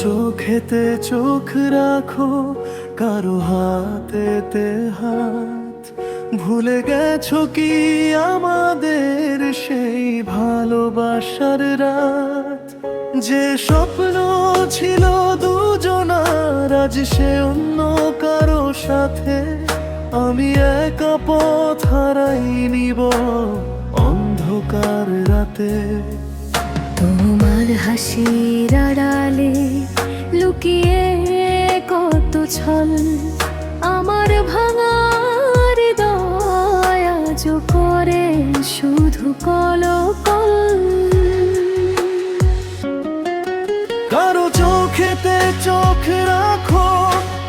চোখেতে চোখ রাখো, কারো হাতেতে হাত। ভুলে গেছো কি আমাদের সেই ভালোবাসার রাত? যে স্বপ্ন ছিল দুজনার, আজ সে অন্য কারো সাথে। আমি একা পথ হারাই নিব অন্ধকার রাতে। তোমার হাসির আড়ালে লুকিয়ে কত ছল, আমার ভাঙার হৃদয় আজ করে শুধু কলকল। কারো চোখেতে চোখ রাখো,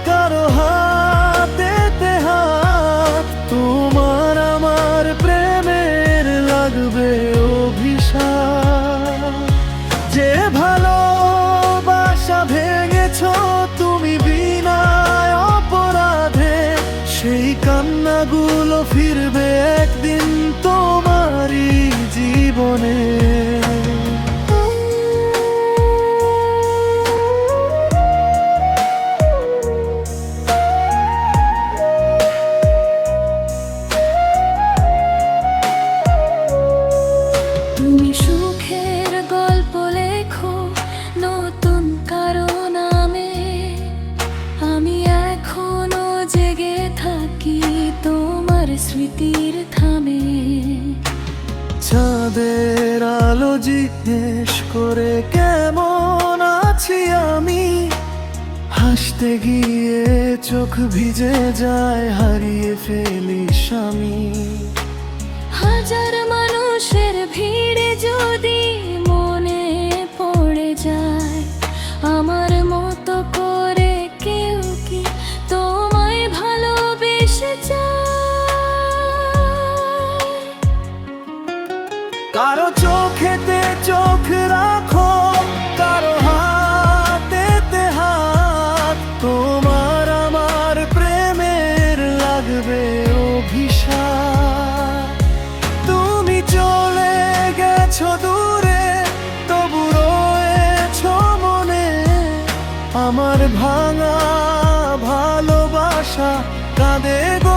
কারো হাতেতে হাত। তোমার আমার প্রেমের লাগবে অভিশাপ। যে ভালোবাসা ভেঙেছো তুমি বিনা অপরাধে, সেই কান্নাগুলো ফিরবে একদিন তোমারই জীবনে। তুমি সুখের গল্প লেখো নতুন কারো নামে, আমি এখনো জেগে থাকি তোমার স্মৃতির থামে। চাঁদের আলো জিজ্ঞেস করে কেমন আছি আমি, হাসতে গিয়ে চোখ ভিজে যায়, হারিয়ে ফেলি স্বামী। হাজার মানুষের ভিড়ে যদি মনে পড়ে যায়, আমার মতো করে কেউ কি তোমায় ভালোবেসে যায়? কারো চোখেতে চোখ রাখো, কারো হাতেতে হাত। তোমার আমার প্রেমের লাগবে অভিশাপ। তুমি চলে গেছো দূরে, তবু রয়েছো মনে। আমার ভাঙা ভালোবাসা কাঁদে গো